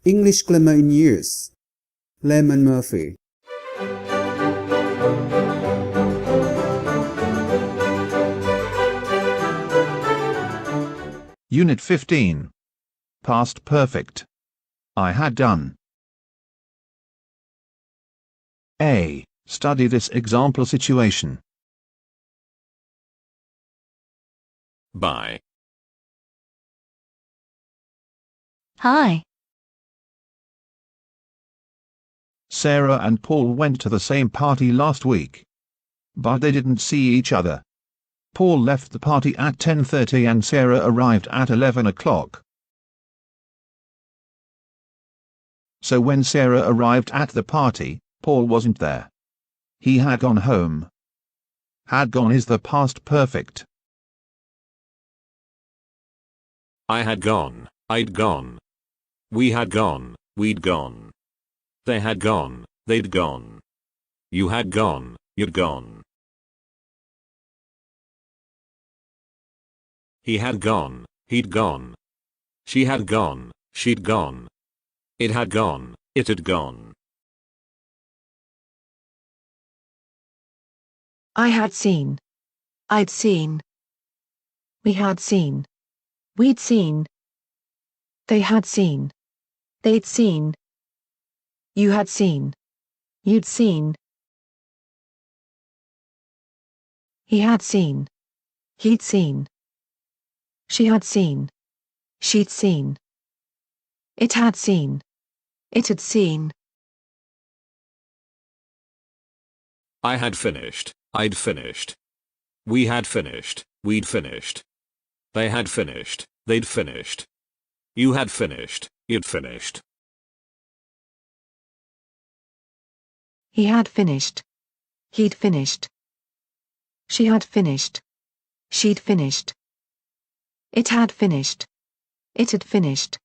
English Grammar in Use. Lemon Murphy. Unit 15. Past Perfect. I had done. A. Study this example situation. By. Hi. Sarah and Paul went to the same party last week, but they didn't see each other. Paul left the party at 10:30 and Sarah arrived at 11 o'clock. So when Sarah arrived at the party, Paul wasn't there. He had gone home. Had gone is the past perfect. I had gone, I'd gone. We had gone, we'd gone. They had gone, they'd gone. You had gone, you'd gone. He had gone, he'd gone. She had gone, she'd gone. It had gone, it had gone. I had seen. I'd seen. We had seen. We'd seen. They had seen. They'd seen. You had seen. You'd seen. He had seen. He'd seen. She had seen. She'd seen. It had seen. It had seen. I had finished, I'd finished. We had finished, we'd finished. They had finished, they'd finished. You had finished, you'd finished. He had finished. He'd finished. She had finished. She'd finished. It had finished. It had finished.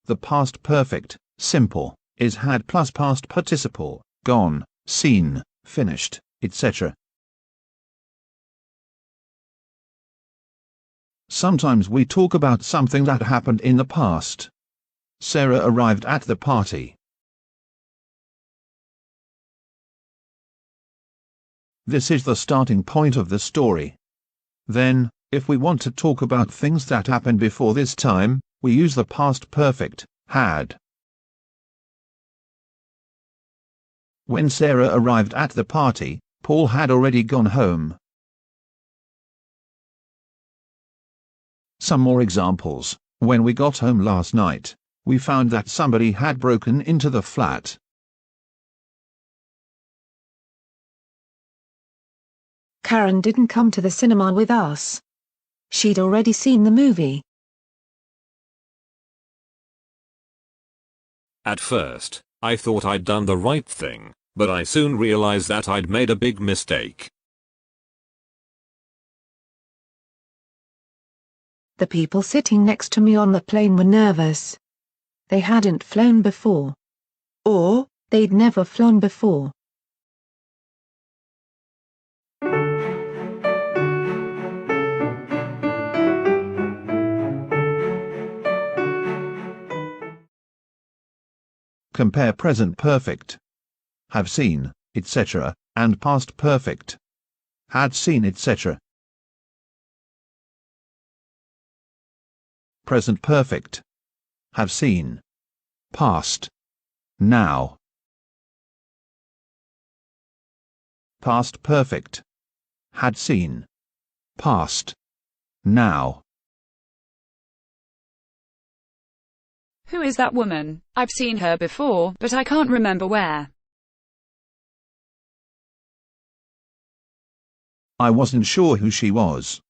The past perfect, simple, is had plus past participle, gone, seen, finished, etc. Sometimes we talk about something that happened in the past. Sarah arrived at the party. This is the starting point of the story. Then, if we want to talk about things that happened before this time, we use the past perfect, had. When Sarah arrived at the party, Paul had already gone home. Some more examples. When we got home last night, we found that somebody had broken into the flat. Karen didn't come to the cinema with us. She'd already seen the movie. At first, I thought I'd done the right thing, but I soon realized that I'd made a big mistake. The people sitting next to me on the plane were nervous. They hadn't flown before. Or, they'd never flown before. Compare present perfect, have seen, etc., and past perfect, had seen, etc. Present perfect, have seen, past, now. Past perfect, had seen, past, now. Who is that woman? I've seen her before, but I can't remember where. I wasn't sure who she was.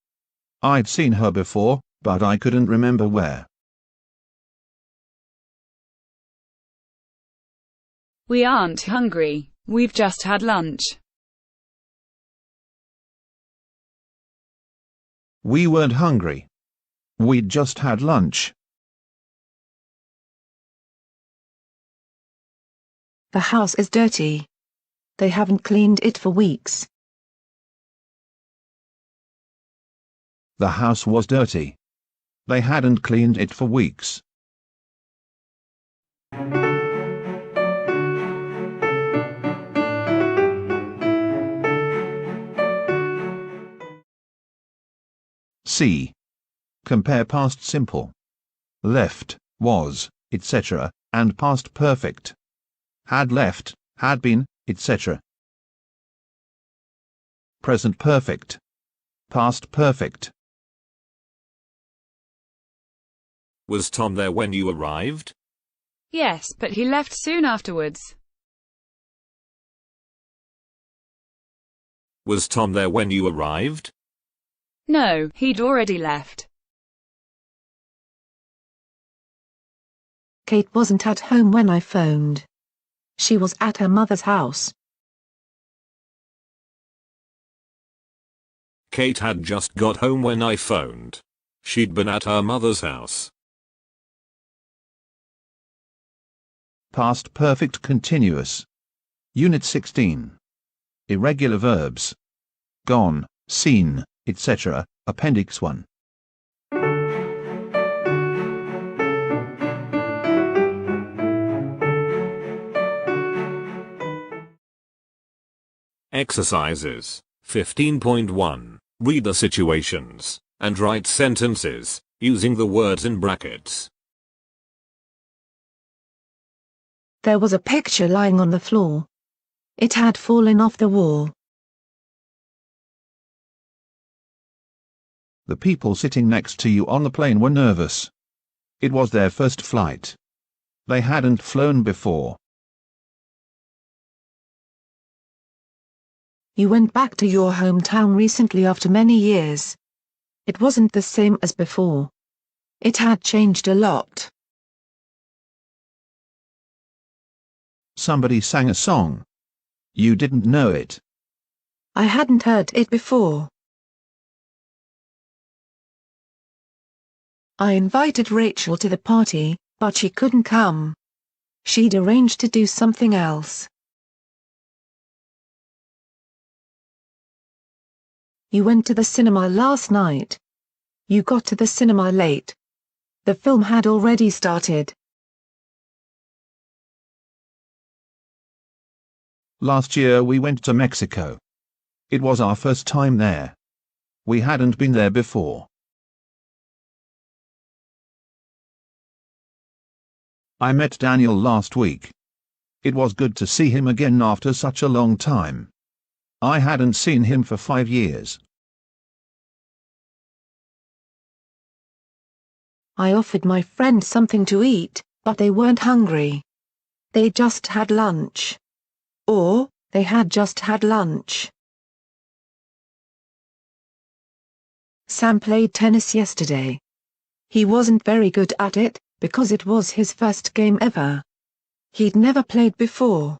I'd seen her before, but I couldn't remember where. We aren't hungry. We've just had lunch. We weren't hungry. We'd just had lunch. The house is dirty. They haven't cleaned it for weeks. The house was dirty. They hadn't cleaned it for weeks. C. Compare past simple. Left, was, etc., and past perfect. Had left, had been, etc. Present perfect. Past perfect. Was Tom there when you arrived? Yes, but he left soon afterwards. Was Tom there when you arrived? No, he'd already left. Kate wasn't at home when I phoned. She was at her mother's house. Kate had just got home when I phoned. She'd been at her mother's house. Past perfect continuous. Unit 16. Irregular verbs. Gone, seen, etc. Appendix 1. Exercises. 15.1. Read the situations and write sentences using the words in brackets. There was a picture lying on the floor. It had fallen off the wall. The people sitting next to you on the plane were nervous. It was their first flight. They hadn't flown before. You went back to your hometown recently after many years. It wasn't the same as before. It had changed a lot. Somebody sang a song. You didn't know it. I hadn't heard it before. I invited Rachel to the party, but she couldn't come. She'd arranged to do something else. You went to the cinema last night. You got to the cinema late. The film had already started. Last year we went to Mexico. It was our first time there. We hadn't been there before. I met Daniel last week. It was good to see him again after such a long time. I hadn't seen him for 5 years. I offered my friend something to eat, but they weren't hungry. They just had lunch. Or, they had just had lunch. Sam played tennis yesterday. He wasn't very good at it, because it was his first game ever. He'd never played before.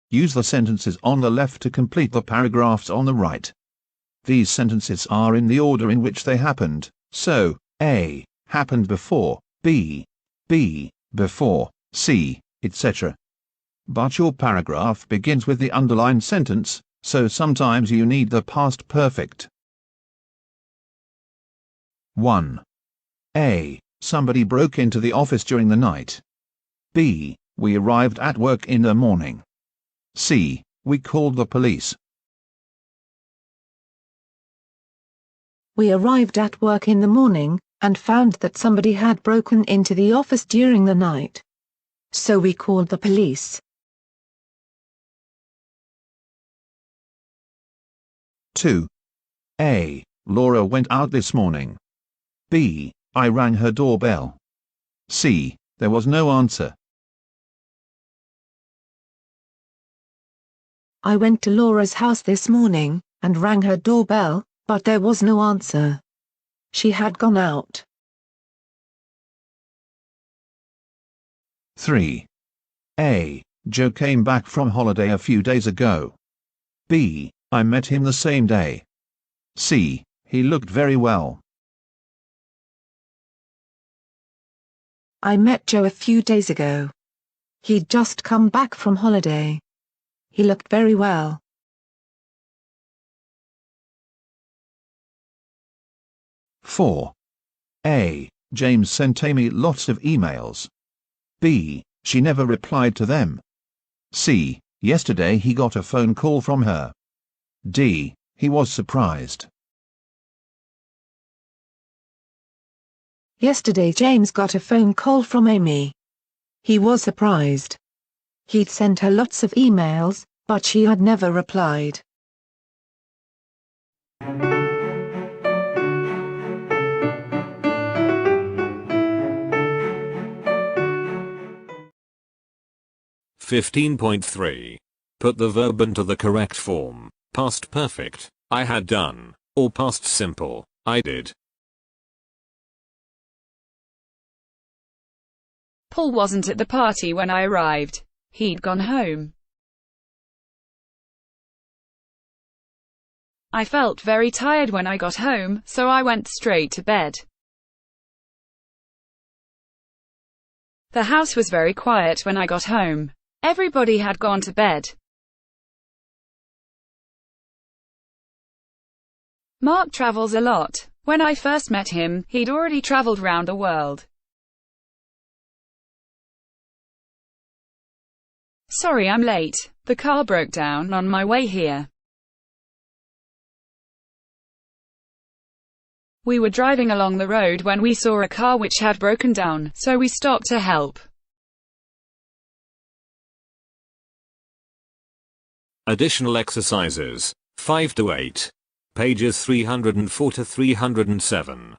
Use the sentences on the left to complete the paragraphs on the right. These sentences are in the order in which they happened, so, A, happened before, B, before, C, etc. But your paragraph begins with the underlined sentence, so sometimes you need the past perfect. 1. A. Somebody broke into the office during the night. B. We arrived at work in the morning. C. We called the police. We arrived at work in the morning, and found that somebody had broken into the office during the night. So we called the police. 2. A. Laura went out this morning. B. I rang her doorbell. C. There was no answer. I went to Laura's house this morning, and rang her doorbell, but there was no answer. She had gone out. 3. A. Joe came back from holiday a few days ago. B. I met him the same day. C. He looked very well. I met Joe a few days ago. He'd just come back from holiday. He looked very well. Four. A. James sent Amy lots of emails. B. She never replied to them. C. Yesterday he got a phone call from her. D. He was surprised. Yesterday James got a phone call from Amy. He was surprised. He'd sent her lots of emails, but she had never replied. .3 Put the verb into the correct form. Past perfect, I had done, or past simple, I did. Paul wasn't at the party when I arrived. He'd gone home. I felt very tired when I got home, so I went straight to bed. The house was very quiet when I got home. Everybody had gone to bed. Mark travels a lot. When I first met him, he'd already traveled round the world. Sorry I'm late. The car broke down on my way here. We were driving along the road when we saw a car which had broken down, so we stopped to help. Additional exercises, 5 to 8. Pages 304 to 307.